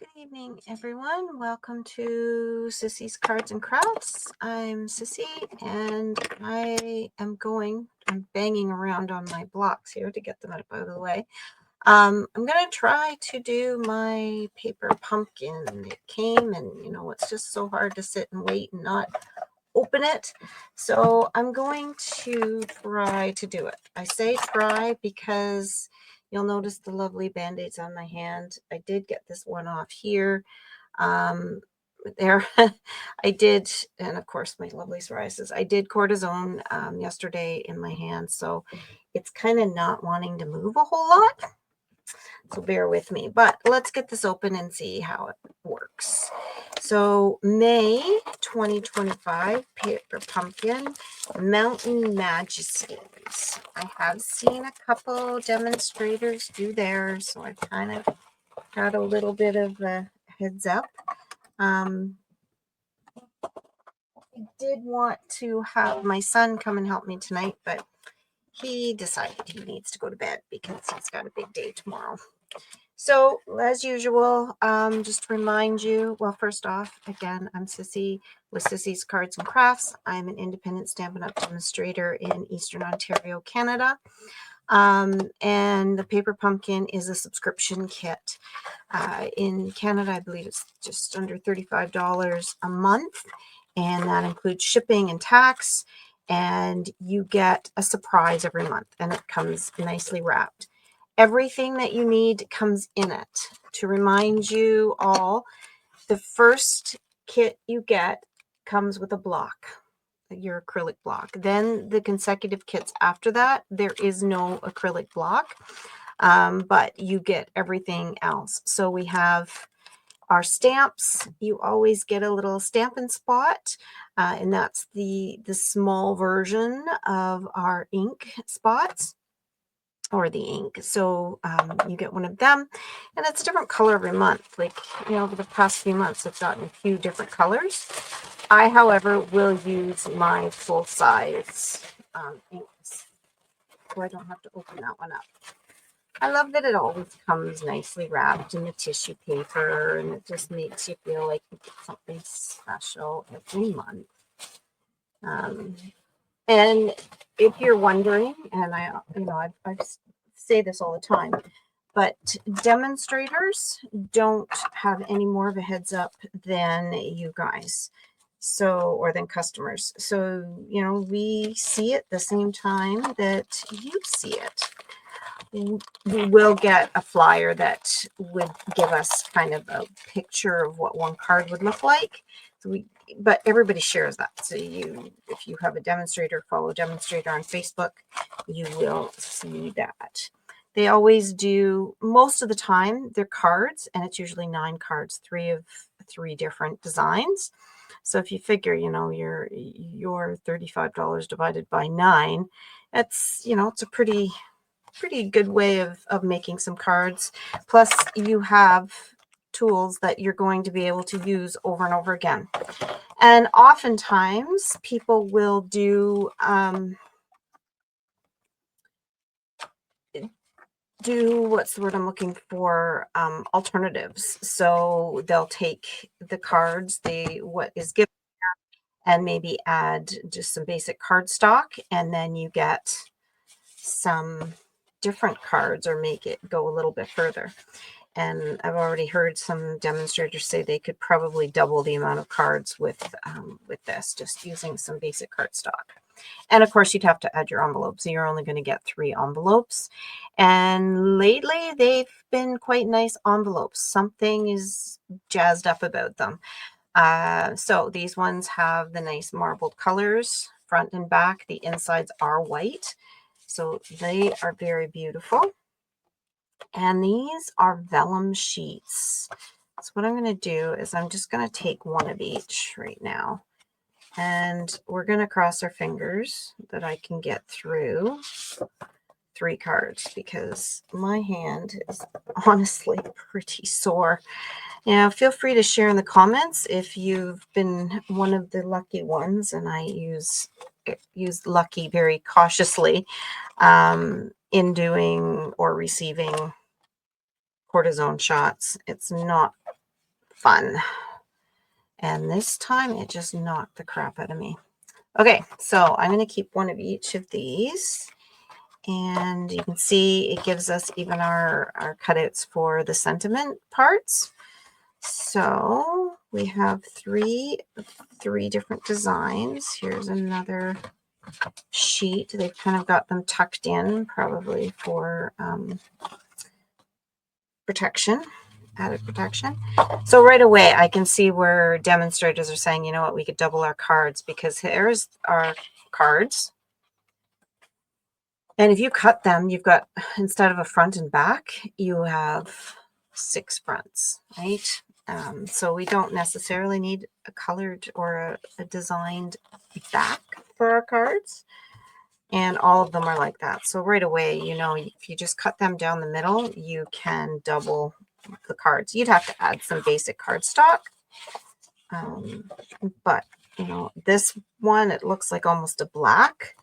Good evening, everyone. Welcome to Sissy's Cards and Crafts. I'm Sissy, and I'm banging around on my blocks here to get them out of the way. I'm going to try to do my paper pumpkin. It came, and it's just so hard to sit and wait and not open it. So I'm going to try to do it. I say try because you'll notice the lovely band-aids on my hand. I did get this one off here. There I did, and of course my lovely psoriasis. I did cortisone yesterday in my hand, so it's kind of not wanting to move a whole lot. So bear with me, but let's get this open and see how it works. So May 2025, paper pumpkin, Mountain Majesties. I have seen a couple demonstrators do theirs, so I kind of got a little bit of a heads up. I did want to have my son come and help me tonight, but he decided he needs to go to bed because he's got a big day tomorrow. So, as usual, just to remind you, well, first off, again, I'm Sissy with Sissy's Cards and Crafts. I'm an independent Stampin' Up! Demonstrator in Eastern Ontario, Canada. And the Paper Pumpkin is a subscription kit. In Canada, I believe it's just under $35 a month, and that includes shipping and tax, and you get a surprise every month, and it comes nicely wrapped. Everything that you need comes in it. To remind you all, the first kit you get comes with a block, your acrylic block. Then the consecutive kits after that, there is no acrylic block, but you get everything else. So we have our stamps. You always get a little Stampin' Spot, and that's the small version of our ink spots, or the ink. So you get one of them, and it's a different color every month. Like, over the past few months, I've gotten a few different colors. I, however, will use my full-size inks, so I don't have to open that one up. I love that it always comes nicely wrapped in the tissue paper, and it just makes you feel like you get something special every month. And if you're wondering, and I say this all the time, but demonstrators don't have any more of a heads up than you guys, or than customers. So, we see it the same time that you see it. We will get a flyer that would give us kind of a picture of what one card would look like. But everybody shares that. So if you have a demonstrator, follow a demonstrator on Facebook, you will see that. They always do, most of the time, they're cards, and it's usually 9 cards, 3 of 3 different designs. So if you figure, your $35 divided by 9, it's, it's a pretty good way of making some cards. Plus, you have tools that you're going to be able to use over and over again. And oftentimes, people will do what's the word I'm looking for? Alternatives. So they'll take the cards, what is given, and maybe add just some basic cardstock, and then you get some different cards, or make it go a little bit further. And I've already heard some demonstrators say they could probably double the amount of cards with this, just using some basic cardstock. And of course, you'd have to add your envelopes. So you're only going to get 3 envelopes. And lately, they've been quite nice envelopes. Something is jazzed up about them. So these ones have the nice marbled colors, front and back. The insides are white. So they are very beautiful. And these are vellum sheets. So what I'm going to do is I'm just going to take one of each right now. And we're going to cross our fingers that I can get through 3 cards, because my hand is honestly pretty sore. Feel free to share in the comments if you've been one of the lucky ones, and I use lucky very cautiously in doing or receiving cortisone shots. It's not fun. And this time it just knocked the crap out of me. Okay, so I'm going to keep one of each of these. And you can see it gives us even our cutouts for the sentiment parts. So we have three different designs. Here's another sheet. They've kind of got them tucked in, probably for protection, added protection. So right away, I can see where demonstrators are saying, you know what, we could double our cards, because here's our cards. And if you cut them, you've got, instead of a front and back, you have 6 fronts, right? So we don't necessarily need a colored or a designed back for our cards. And all of them are like that. So right away, you know, if you just cut them down the middle, you can double the cards. You'd have to add some basic cardstock. But, you know, this one, it looks like almost a black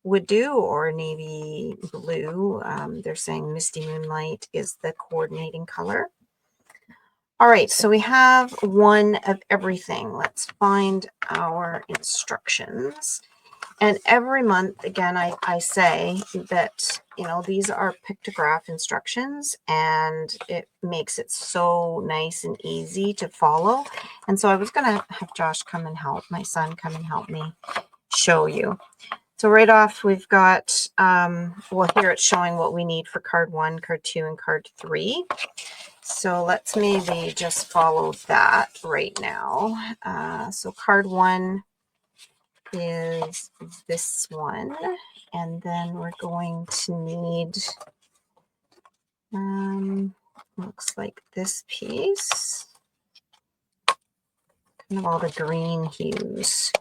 would do, or navy blue. They're saying Misty Moonlight is the coordinating color. All right, so we have one of everything. Let's find our instructions. And every month, again, I say that, you know, these are pictograph instructions, and it makes it so nice and easy to follow. And so I was going to have Josh come and help, my son come and help me show you. So right off, we've got, well, here it's showing what we need for card 1, card 2, and card 3. So let's maybe just follow that right now. So card 1 is this one, and then we're going to need, looks like this piece, kind of all the green hues.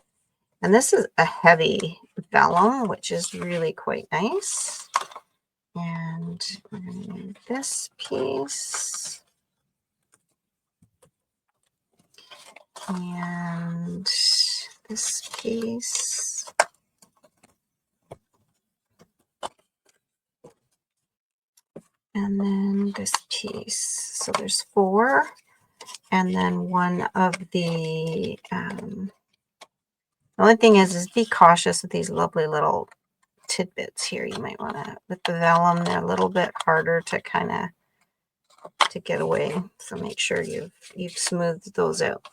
And this is a heavy vellum, which is really quite nice. And we're going to need this piece. And this piece. And then this piece. So there's 4. And then one of the only thing is be cautious with these lovely little tidbits here. You might want to, with the vellum, they're a little bit harder to kind of to get away. So make sure you've smoothed those out.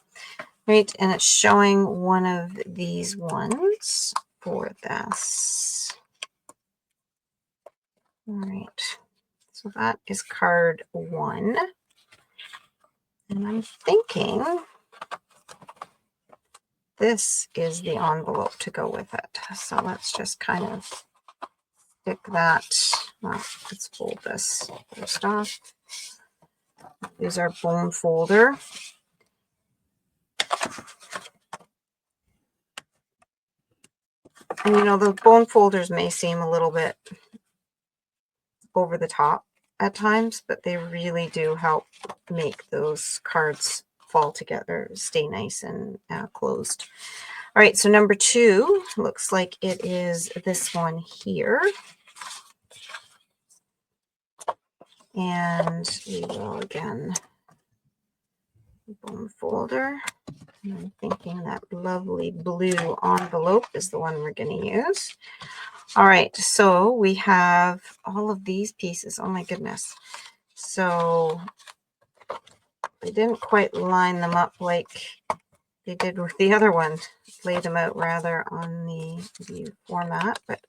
Right, and it's showing one of these ones for this. All right, so that is card 1. And I'm thinking this is the envelope to go with it. So let's just kind of stick that. Well, let's fold this first off. Use our bone folder. And you know, the bone folders may seem a little bit over the top at times, but they really do help make those cards fall together, stay nice and closed. All right, so number 2 looks like it is this one here. And we will again bone folder. And I'm thinking that lovely blue envelope is the one we're going to use. All right, so we have all of these pieces. Oh my goodness. So I didn't quite line them up like they did with the other one. Laid them out rather on the view format, but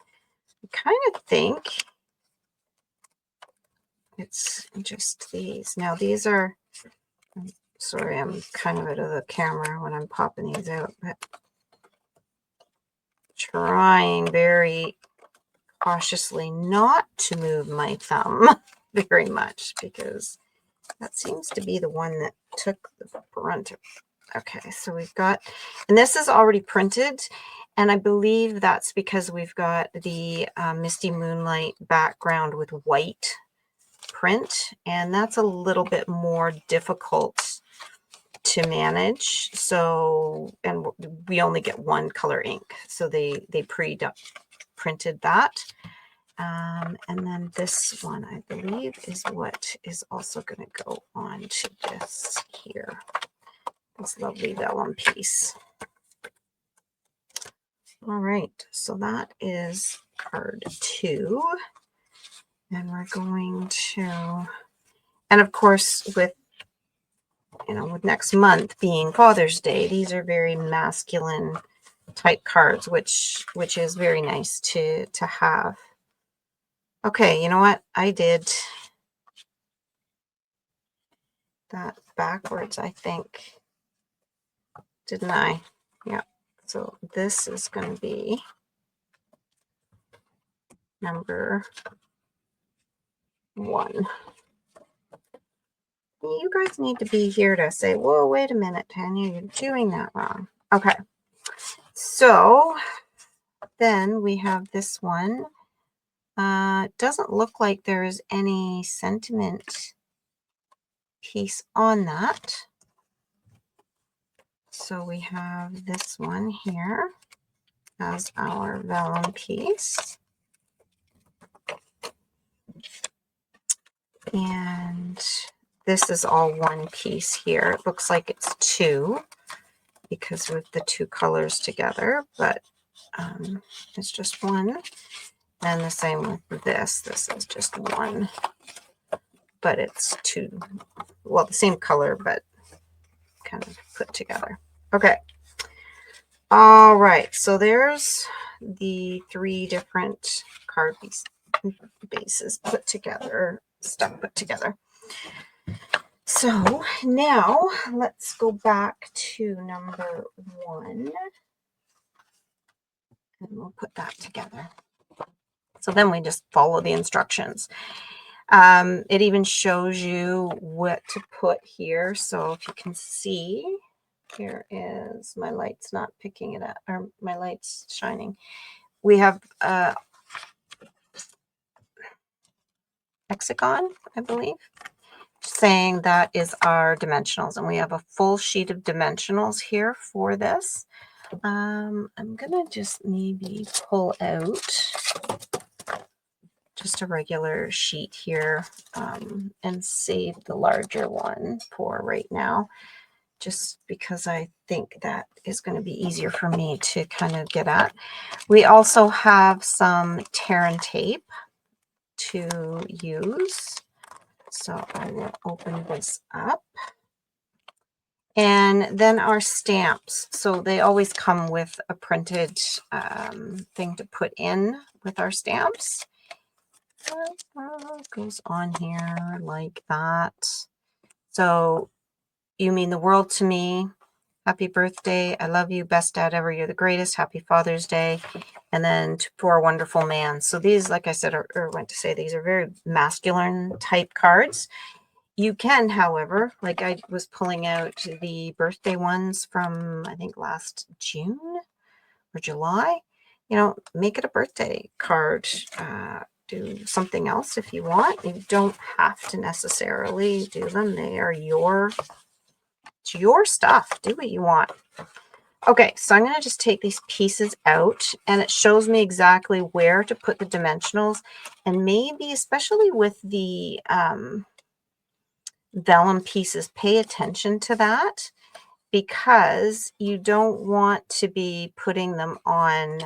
I kind of think it's just these. Now these are, sorry, I'm kind of out of the camera when I'm popping these out, but trying very cautiously not to move my thumb very much, because that seems to be the one that took the brunt of. Okay, so we've got, and this is already printed, and I believe that's because we've got the Misty Moonlight background with white print, and that's a little bit more difficult to manage. So, and we only get one color ink, so they pre-printed that. And then this one, I believe, is what is also going to go on to this here. this lovely vellum piece. All right, so that is card 2. And we're going to, and of course, with with next month being Father's Day, these are very masculine type cards, which is very nice to have. Okay, you know what? I did that backwards, I think. Didn't I? Yeah. So this is going to be number 1. You guys need to be here to say, whoa, wait a minute, Tanya, you're doing that wrong. Okay. So then we have this one. It doesn't look like there is any sentiment piece on that. So we have this one here as our vellum piece. And this is all one piece here. It looks like it's 2 because with the 2 colors together, but it's just 1. And the same with this. This is just 1, but it's 2. Well, the same color, but kind of put together. Okay. All right. So there's the 3 different card bases put together, stuff put together. So now let's go back to number 1 and we'll put that together. So then we just follow the instructions. It even shows you what to put here. So if you can see, here is, my light's not picking it up, or my light's shining. We have hexagon, I believe, saying that is our dimensionals. And we have a full sheet of dimensionals here for this. I'm going to just maybe pull out just a regular sheet here and save the larger one for right now, just because I think that is going to be easier for me to kind of get at. We also have some tear and tape to use. So I will open this up. And then our stamps. So they always come with a printed thing to put in with our stamps. Goes on here like that. So, you mean the world to me. Happy birthday. I love you. Best dad ever. You're the greatest. Happy Father's Day. And then for a wonderful man. So these, like I said, these are very masculine type cards. You can, however, like I was pulling out the birthday ones from, I think, last June or July. Make it a birthday card. Do something else if you want. You don't have to necessarily do them. They are your stuff. Do what you want. Okay, so I'm going to just take these pieces out, and it shows me exactly where to put the dimensionals, and maybe especially with the vellum pieces, pay attention to that, because you don't want to be putting them on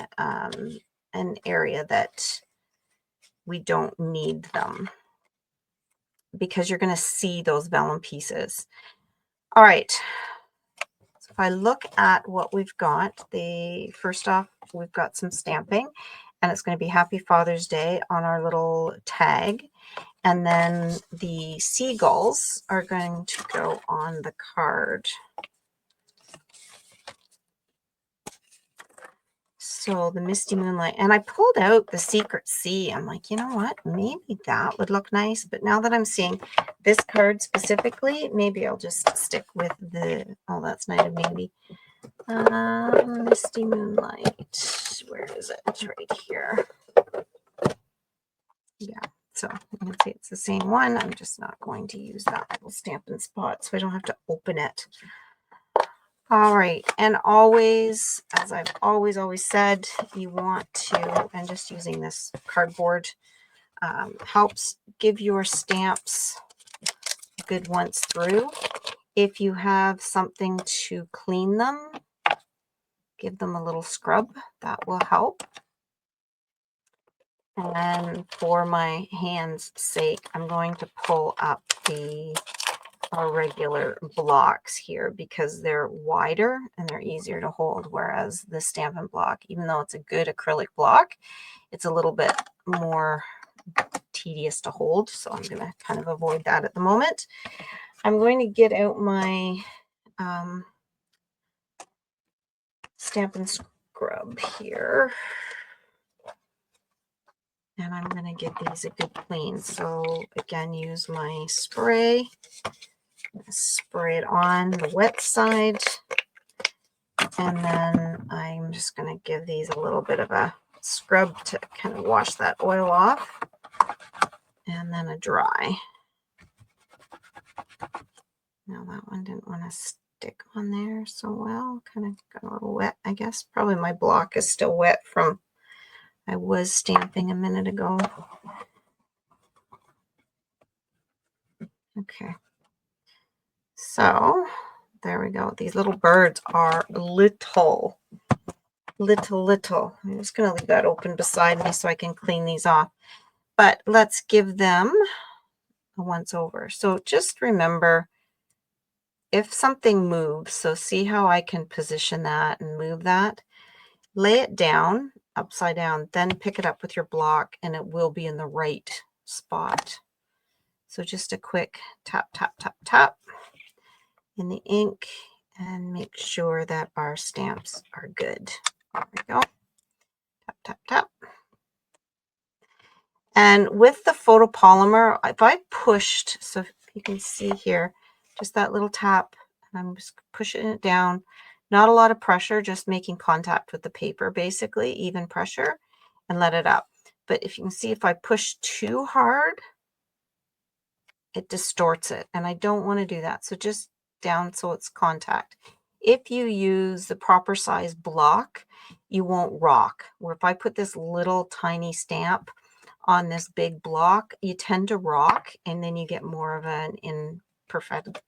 an area that we don't need them, because you're going to see those vellum pieces. All right. So if I look at what we've got, first off, we've got some stamping, and it's going to be Happy Father's Day on our little tag. And then the seagulls are going to go on the card. So the Misty Moonlight, and I pulled out the Secret Sea. I'm like, you know what? Maybe that would look nice. But now that I'm seeing this card specifically, maybe I'll just stick with that's Night of Maybe. Misty Moonlight. Where is it? It's right here. Yeah. So you can see it's the same one. I'm just not going to use that little Stampin' Spot, so I don't have to open it. All right, and always, as I've always said, you want to, and just using this cardboard helps give your stamps a good once through. If you have something to clean them, give them a little scrub. That will help. And for my hands' sake, I'm going to pull up our regular blocks here because they're wider and they're easier to hold, whereas the Stampin' Block, even though it's a good acrylic block, it's a little bit more tedious to hold. So I'm going to kind of avoid that at the moment. I'm going to get out my Stampin' Scrub here. And I'm going to give these a good clean. So again, use my spray. Spray it on the wet side. And then I'm just going to give these a little bit of a scrub to kind of wash that oil off. And then a dry. Now that one didn't want to stick on there so well. Kind of got a little wet, I guess. Probably my block is still wet from I was stamping a minute ago. Okay. So there we go. These little birds are little. I'm just going to leave that open beside me so I can clean these off. But let's give them a once over. So just remember, if something moves, so see how I can position that and move that, lay it down upside down, then pick it up with your block and it will be in the right spot. So just a quick tap, tap, tap, tap in the ink and make sure that our stamps are good. There we go. Tap, tap, tap. And with the photopolymer, if I pushed, so if you can see here, just that little tap, and I'm just pushing it down, not a lot of pressure, just making contact with the paper, basically, even pressure, and let it up. But if you can see, if I push too hard, it distorts it, and I don't want to do that. So just down so it's contact. If you use the proper size block, you won't rock. Where if I put this little tiny stamp on this big block, you tend to rock, and then you get more of an imperfect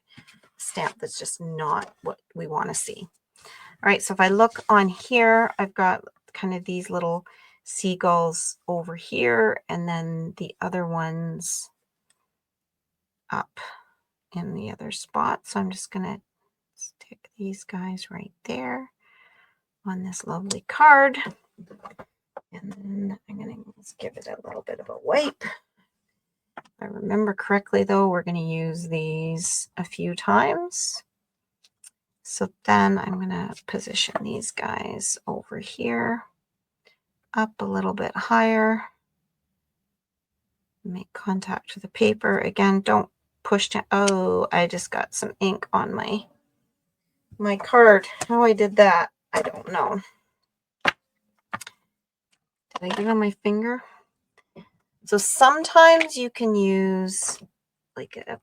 stamp that's just not what we want to see. All right, so if I look on here, I've got kind of these little seagulls over here, and then the other ones up in the other spot. So I'm just going to stick these guys right there on this lovely card. And then I'm going to give it a little bit of a wipe. If I remember correctly, though, we're going to use these a few times. So then I'm going to position these guys over here, up a little bit higher. Make contact with the paper. Again, don't push down. Oh, I just got some ink on my card. How I did that, I don't know. Did I get on my finger? So sometimes you can use like a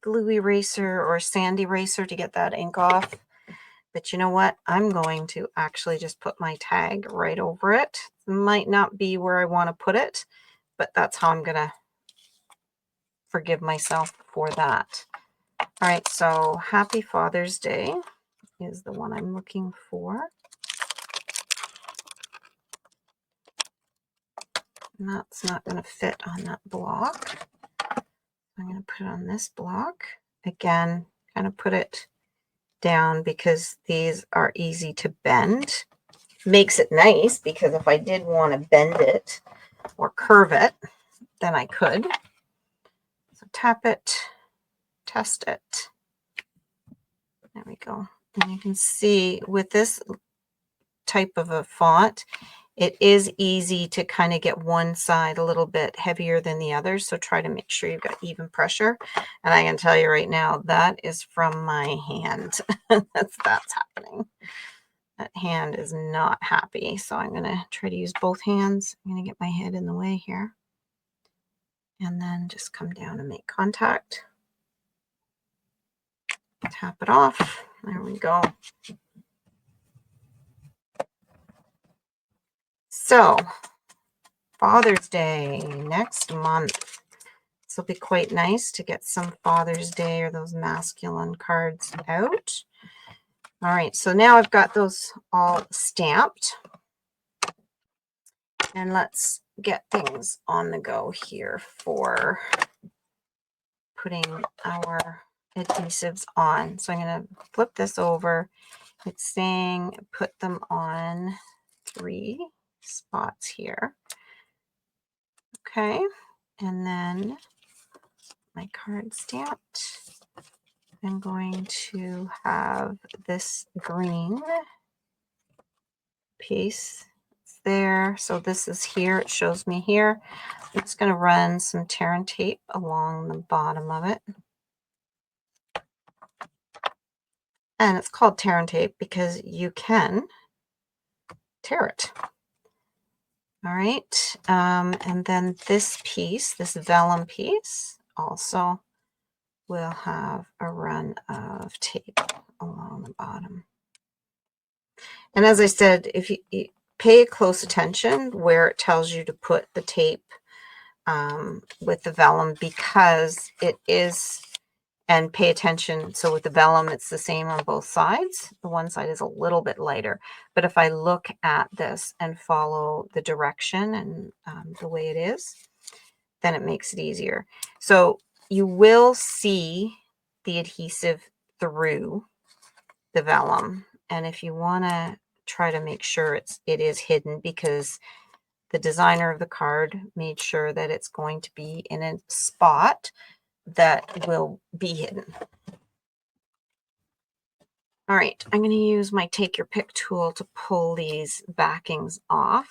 glue eraser or sand eraser to get that ink off. But you know what? I'm going to actually just put my tag right over it. Might not be where I want to put it, but that's how I'm going to forgive myself for that. All right, so Happy Father's Day is the one I'm looking for. And that's not going to fit on that block. I'm going to put it on this block. Again, kind of put it down because these are easy to bend. Makes it nice because if I did want to bend it or curve it, then I could. So tap it, test it. There we go. And you can see with this type of a font, it is easy to kind of get one side a little bit heavier than the other. So try to make sure you've got even pressure. And I can tell you right now, that is from my hand. that's happening. That hand is not happy. So I'm going to try to use both hands. I'm going to get my head in the way here. And then just come down and make contact. Tap it off. There we go. So, Father's Day next month. This will be quite nice to get some Father's Day or those masculine cards out. All right, so now I've got those all stamped. And let's get things on the go here for putting our adhesives on. So I'm going to flip this over. It's saying put them on 3 spots here. Okay, and then my card stamped. I'm going to have this green piece there. So this is here. It shows me here. I'm just going to run some tear and tape along the bottom of it. And it's called tear and tape because you can tear it. All right. And then this piece, this vellum piece, also will have a run of tape along the bottom. And as I said, if you pay close attention where it tells you to put the tape with the vellum, because it is, and pay attention. So with the vellum, it's the same on both sides. The one side is a little bit lighter, but if I look at this and follow the direction and the way it is, then it makes it easier. So you will see the adhesive through the vellum. And if you want to try to make sure it is hidden, because the designer of the card made sure that it's going to be in a spot that will be hidden. All right, I'm going to use my take your pick tool to pull these backings off.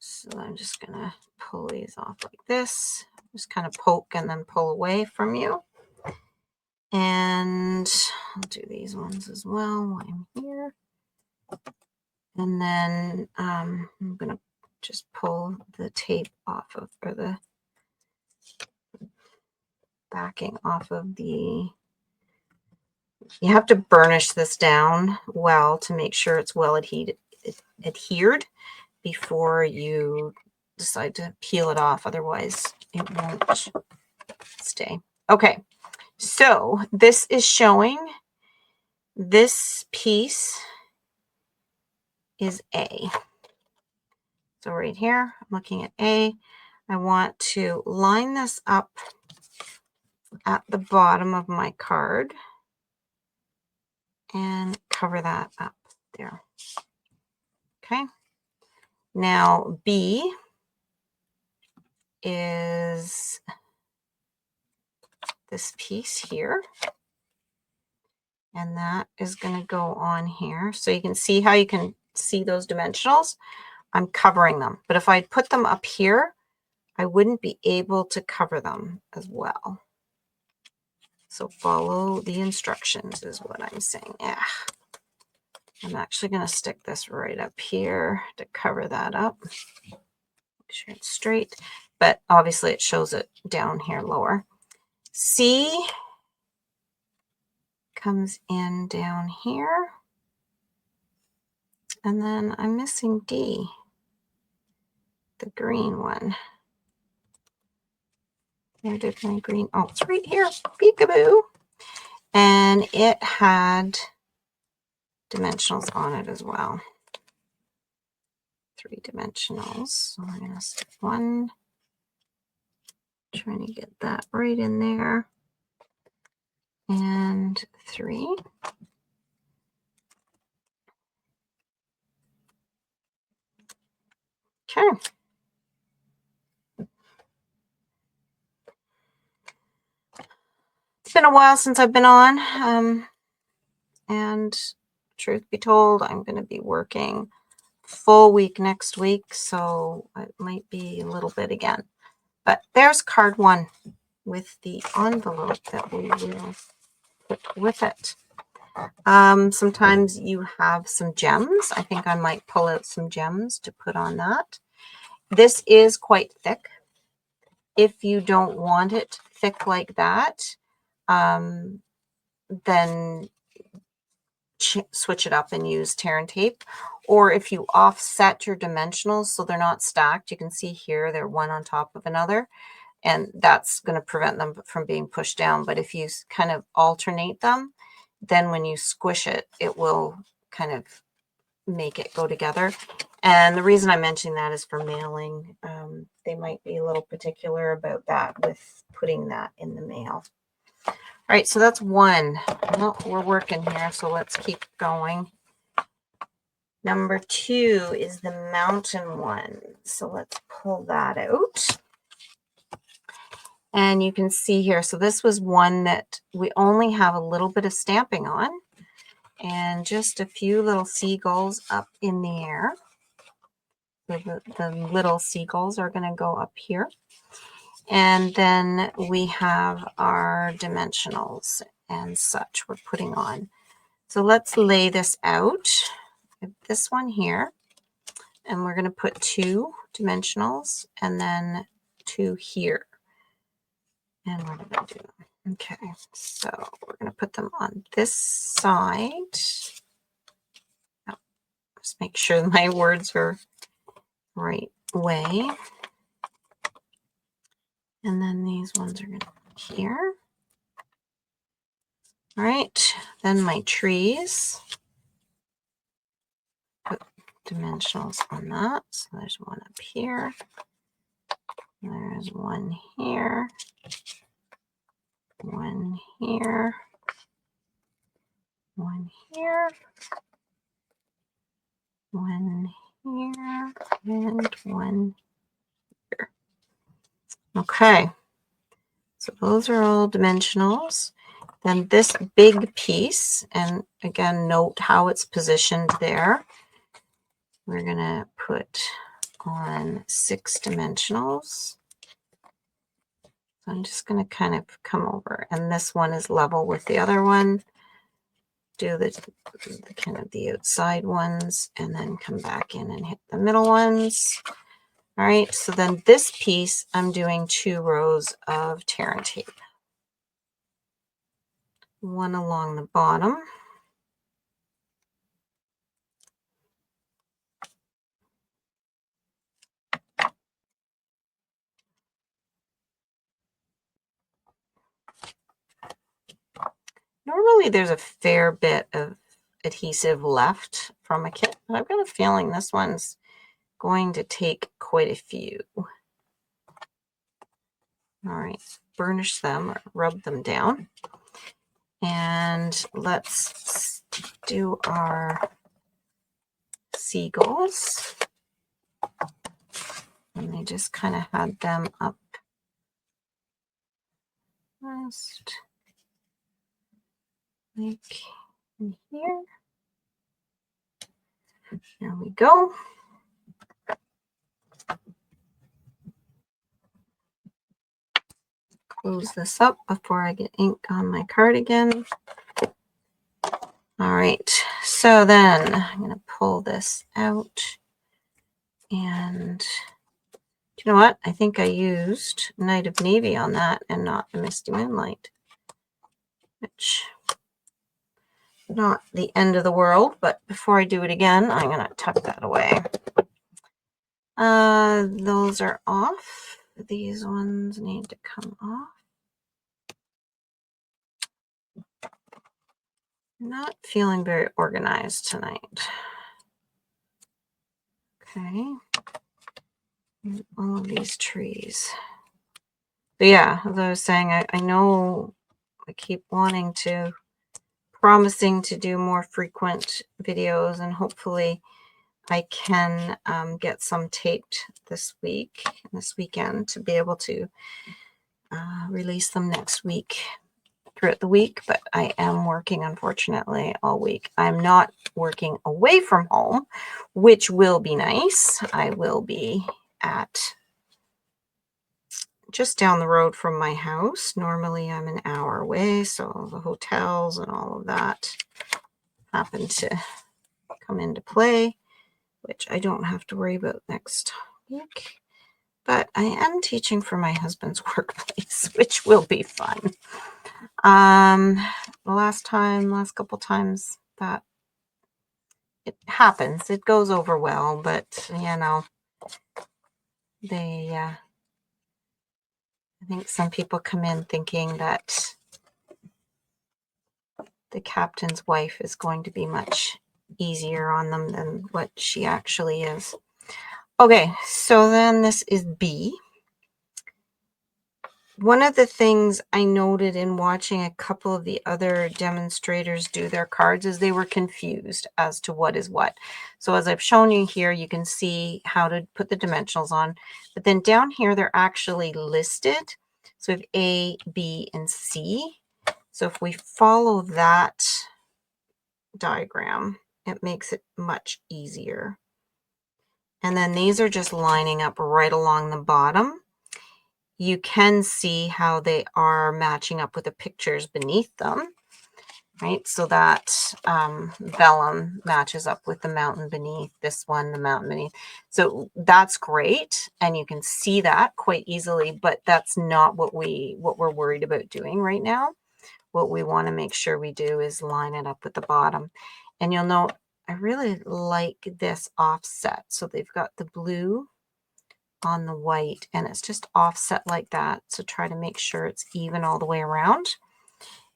So I'm just going to pull these off like this. Just kind of poke and then pull away from you. And I'll do these ones as well while I'm here. And then I'm going to just pull the tape off of, or the backing off of the, you have to burnish this down well to make sure it's well adhered before you decide to peel it off. Otherwise, it won't stay. Okay, so this is showing this piece is A. So right here, I'm looking at A. I want to line this up at the bottom of my card and cover that up there. Okay. Now B is this piece here. And that is going to go on here. So you can see how you can see those dimensionals. I'm covering them. But if I put them up here, I wouldn't be able to cover them as well. So follow the instructions is what I'm saying. Yeah. I'm actually going to stick this right up here to cover that up. Make sure it's straight. But obviously it shows it down here lower. C comes in down here. And then I'm missing D, the green one. Where did my green? Oh, it's right here. Peekaboo. And it had dimensionals on it as well. 3 dimensionals. So I'm going to stick 1. Trying to get that right in there. And 3. Okay. It's been a while since I've been on. And truth be told, I'm going to be working full week next week. So it might be a little bit again. But there's card 1 with the envelope that we will put with it. Sometimes you have some gems. I think I might pull out some gems to put on that. This is quite thick. If you don't want it thick like that, then switch it up and use tear and tape. Or if you offset your dimensionals so they're not stacked, you can see here they're one on top of another. and that's going to prevent them from being pushed down. But if you kind of alternate them, then when you squish it, it will kind of make it go together. And the reason I'm mentioning that is for mailing. They might be a little particular about that with putting that in the mail. All right, so that's one. Well, we're working here, so let's keep going. Number 2 is the mountain one. So let's pull that out. And you can see here, so this was one that we only have a little bit of stamping on and just a few little seagulls up in the air. So the little seagulls are going to go up here. And then we have our dimensionals and such we're putting on. So let's lay this out. This one here, and we're going to put 2 dimensionals and then 2 here. And what did I do? Okay, so we're going to put them on this side. Oh, just make sure my words are right way. And then these ones are going to be here. All right, then my trees. Put dimensionals on that. So there's one up here. There's one here. One here. One here. One here. And one here. Okay. So those are all dimensionals. Then this big piece, and again, note how it's positioned there. We're going to put on 6 dimensionals. So I'm just going to kind of come over, and this one is level with the other one. Do the kind of the outside ones, and then come back in and hit the middle ones. All right, so then this piece, I'm doing 2 rows of tear and tape. One along the bottom. Normally there's a fair bit of adhesive left from a kit, but I've got a feeling this one's going to take quite a few. All right, burnish them or rub them down. And let's do our seagulls. And I just kind of had them up just like in here. There we go. Close this up before I get ink on my card again. All right, so then I'm going to pull this out. And do you know what? I think I used Night of Navy on that and not the Misty Moonlight, which not the end of the world, but before I do it again, I'm going to tuck that away. Those are off. These ones need to come off. Not feeling very organized tonight. Okay. And all of these trees. But yeah, as I was saying, I know I keep promising to do more frequent videos, and hopefully I can get some taped this weekend to be able to release them next week throughout the week. But I am working, unfortunately, all week. I'm not working away from home, which will be nice. I will be at just down the road from my house. Normally I'm an hour away, so the hotels and all of that happen to come into play, which I don't have to worry about next week. But I am teaching for my husband's workplace, which will be fun. The last couple times that it happens, it goes over well, but you know, they think some people come in thinking that the captain's wife is going to be much easier on them than what she actually is. Okay, so then this is B. One of the things I noted in watching a couple of the other demonstrators do their cards is they were confused as to what is what. So as I've shown you here, you can see how to put the dimensionals on, but then down here, they're actually listed. So we have A, B, and C. So if we follow that diagram, it makes it much easier. And then these are just lining up right along the bottom. You can see how they are matching up with the pictures beneath them, right? So that vellum matches up with the mountain beneath, this one, the mountain beneath. So that's great. And you can see that quite easily, but that's not what we're worried about doing right now. What we want to make sure we do is line it up with the bottom. And you'll note, I really like this offset. So they've got the blue on the white and it's just offset like that. So try to make sure it's even all the way around.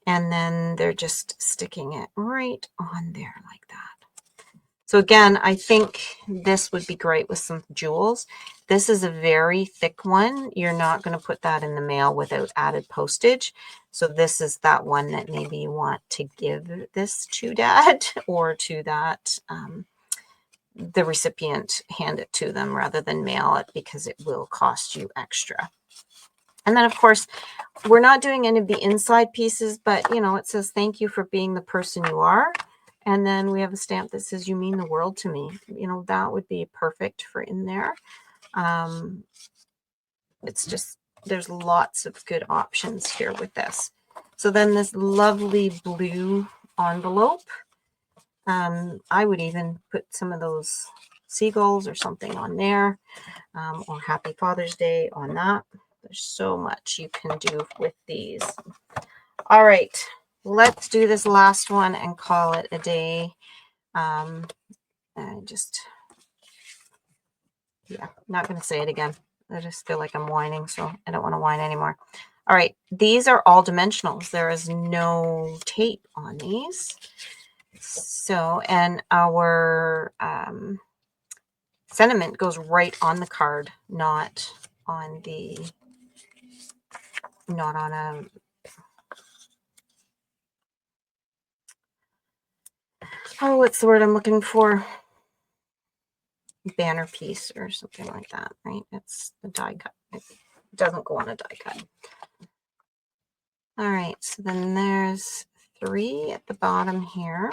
And then they're just sticking it right on there like that. So again, I think this would be great with some jewels. This is a very thick one. You're not going to put that in the mail without added postage. So this is that one that maybe you want to give this to Dad or to that the recipient, hand it to them rather than mail it because it will cost you extra. And then of course, we're not doing any of the inside pieces, but you know, it says, thank you for being the person you are. And then we have a stamp that says, you mean the world to me. You know, that would be perfect for in there. It's just, there's lots of good options here with this. So then this lovely blue envelope. I would even put some of those seagulls or something on there, or Happy Father's Day on that. There's so much you can do with these. All right, let's do this last one and call it a day. And yeah, not going to say it again. I just feel like I'm whining, so I don't want to whine anymore. All right, these are all dimensionals. There is no tape on these. So, and our sentiment goes right on the card, not on a what's the word I'm looking for? Banner piece or something like that, right? It's a die cut. It doesn't go on a die cut. All right, so then there's 3 at the bottom here.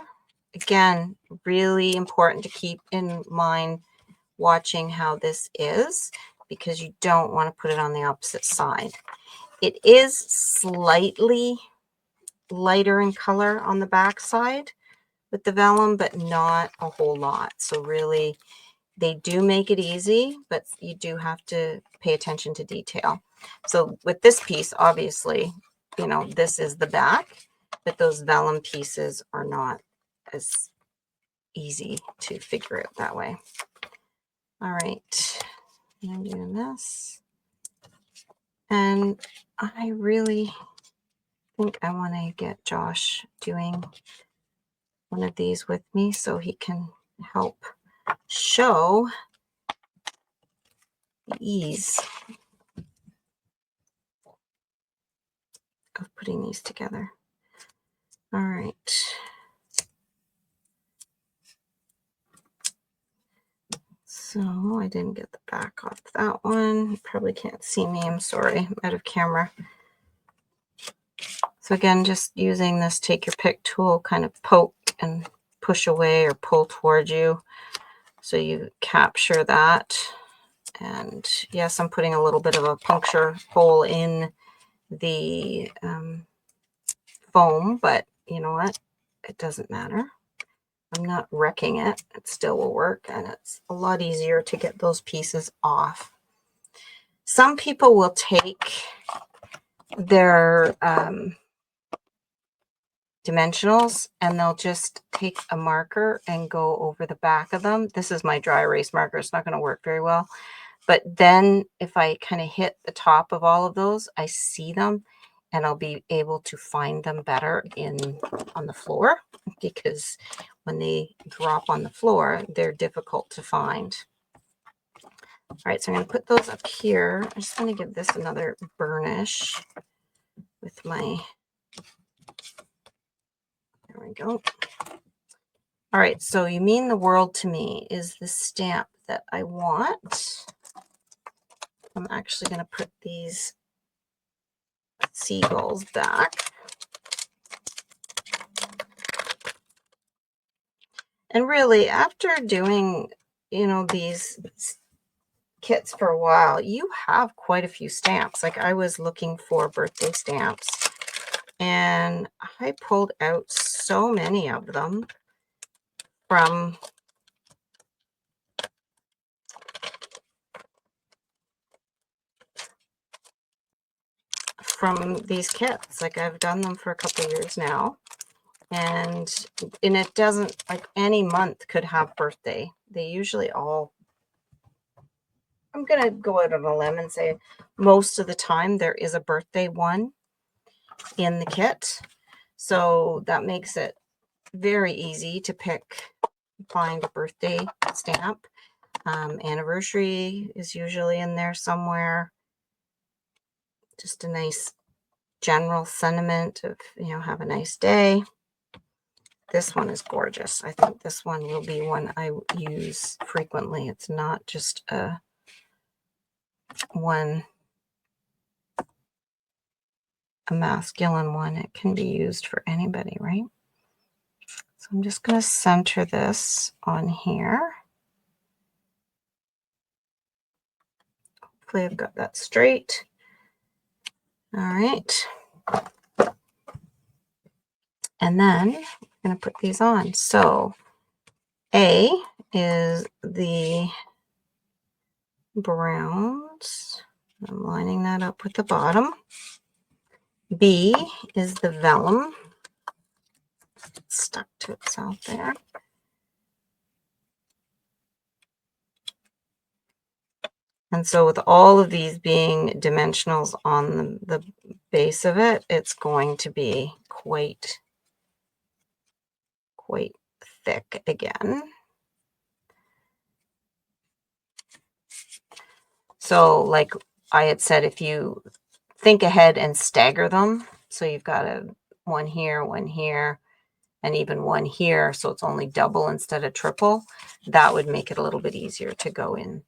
Again, really important to keep in mind watching how this is because you don't want to put it on the opposite side. It is slightly lighter in color on the back side with the vellum, but not a whole lot. So really, they do make it easy, but you do have to pay attention to detail. So with this piece, obviously, you know, this is the back, but those vellum pieces are not as easy to figure out that way. All right, I'm doing this. And I really think I want to get Josh doing one of these with me so he can help show the ease of putting these together. All right. So I didn't get the back off that one. You probably can't see me. I'm sorry. I'm out of camera. So again, just using this take your pick tool, kind of poke and push away or pull towards you so you capture that. And yes, I'm putting a little bit of a puncture hole in the foam, but you know what? It doesn't matter. I'm not wrecking it. It still will work, and it's a lot easier to get those pieces off. Some people will take their dimensionals and they'll just take a marker and go over the back of them. This is my dry erase marker. It's not going to work very well. But then if I kind of hit the top of all of those, I see them and I'll be able to find them better on the floor, because when they drop on the floor, they're difficult to find. All right, so I'm going to put those up here. I'm just going to give this another burnish with my, there we go. All right, so You Mean the World to Me is the stamp that I want. I'm actually going to put these seagulls back. And really, after doing, these kits for a while, you have quite a few stamps. Like, I was looking for birthday stamps and I pulled out so many of them from these kits. Like, I've done them for a couple of years now, and it doesn't, like, any month could have birthday. They usually all, I'm gonna go out on a limb and say most of the time there is a birthday one in the kit, so that makes it very easy to find a birthday stamp. Anniversary is usually in there somewhere. Just a nice general sentiment of, have a nice day. This one is gorgeous. I think this one will be one I use frequently. It's not just a masculine one. It can be used for anybody, right? So I'm just going to center this on here. Hopefully I've got that straight. All right. And then I'm going to put these on. So A is the browns. I'm lining that up with the bottom. B is the vellum. It's stuck to itself there. And so with all of these being dimensionals on the base of it, it's going to be quite thick again. So like I had said, if you think ahead and stagger them, so you've got one here, and even one here, so it's only double instead of triple, that would make it a little bit easier to go in.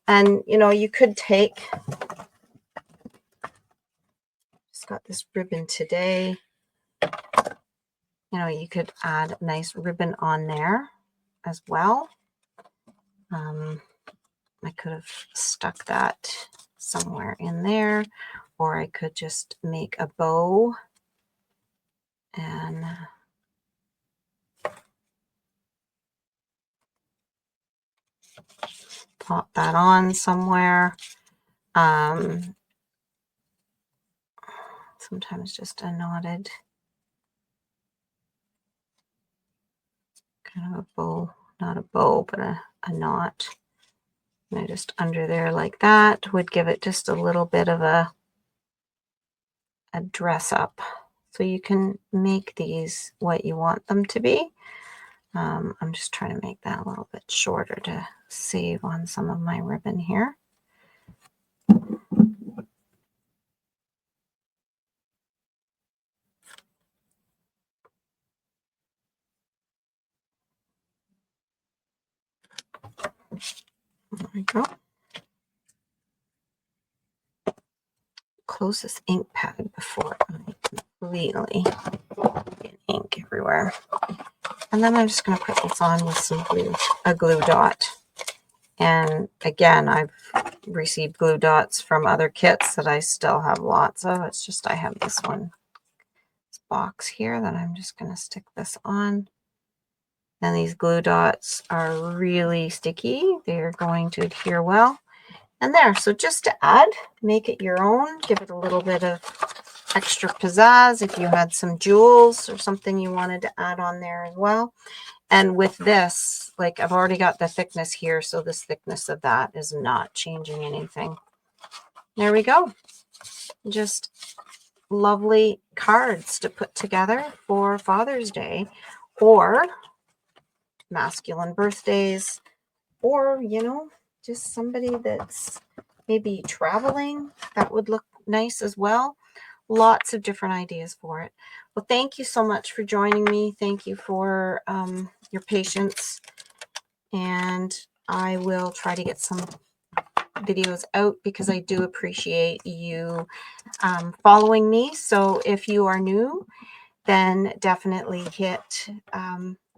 And, you could take, just got this ribbon today, you could add a nice ribbon on there as well. I could have stuck that somewhere in there, or I could just make a bow and pop that on somewhere. Sometimes just a knotted kind of a bow, not a bow, but a knot. And just under there like that would give it just a little bit of a dress up. So you can make these what you want them to be. I'm just trying to make that a little bit shorter to save on some of my ribbon here. There we go. Close this ink pad before I completely get ink everywhere. And then I'm just going to put this on with some a glue dot. And again, I've received glue dots from other kits that I still have lots of. It's just I have this box here that I'm just going to stick this on. And these glue dots are really sticky. They're going to adhere well. And there, so just to add, make it your own, give it a little bit of extra pizzazz if you had some jewels or something you wanted to add on there as well. And with this, like I've already got the thickness here, so this thickness of that is not changing anything. There we go. Just lovely cards to put together for Father's Day or masculine birthdays, or, you know, just somebody that's maybe traveling. That would look nice as well. Lots of different ideas for it. Well, thank you so much for joining me. Thank you for your patience. And I will try to get some videos out because I do appreciate you following me. So if you are new, then definitely hit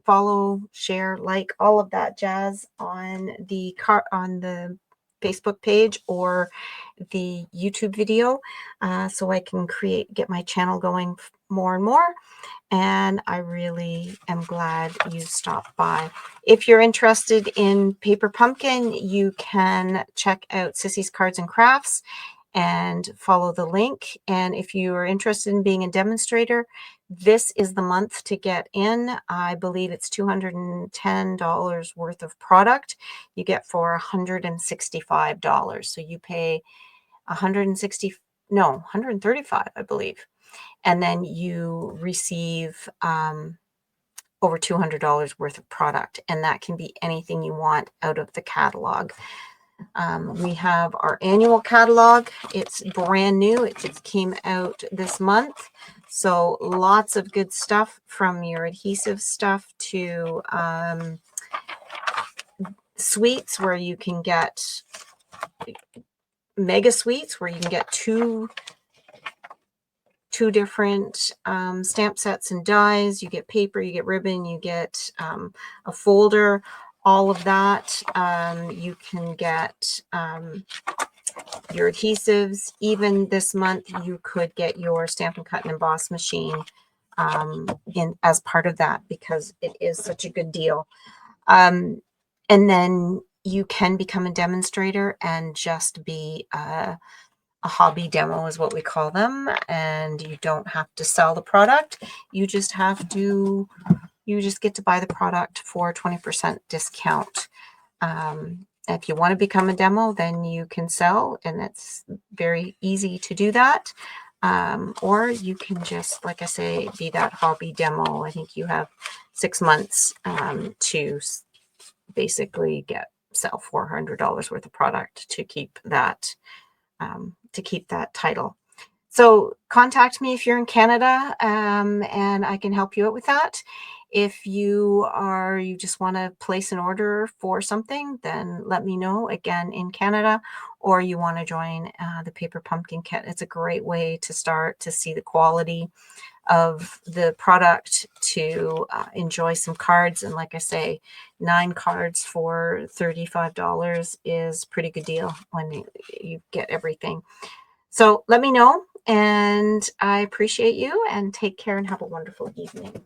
follow, share, like, all of that jazz on the Facebook page or the YouTube video, so I can get my channel going more and more. And I really am glad you stopped by. If you're interested in paper pumpkin, you can check out Sissy's Cards and Crafts and follow the link. And if you are interested in being a demonstrator, this is the month to get in. I believe it's $210 worth of product you get for $165. So you pay 160, no, 135, I believe. And then you receive over $200 worth of product. And that can be anything you want out of the catalog. We have our annual catalog. It's brand new. It just came out this month. So lots of good stuff, from your adhesive stuff to sweets, where you can get mega sweets, where you can get two different stamp sets and dies. You get paper, you get ribbon, you get a folder, all of that. You can get your adhesives. Even this month, you could get your Stamp and Cut and Emboss machine in as part of that, because it is such a good deal. And then you can become a demonstrator and just be a hobby demo, is what we call them. And you don't have to sell the product. You just get to buy the product for 20% discount. If you want to become a demo, then you can sell, and it's very easy to do that. Or you can just, like I say, be that hobby demo. I think you have 6 months to basically sell $400 worth of product to keep that title. So contact me if you're in Canada, and I can help you out with that. If you just want to place an order for something, then let me know, again, in Canada, or you want to join the Paper Pumpkin Kit. It's a great way to start to see the quality of the product, to enjoy some cards. And like I say, 9 cards for $35 is a pretty good deal when you get everything. So let me know, and I appreciate you, and take care and have a wonderful evening.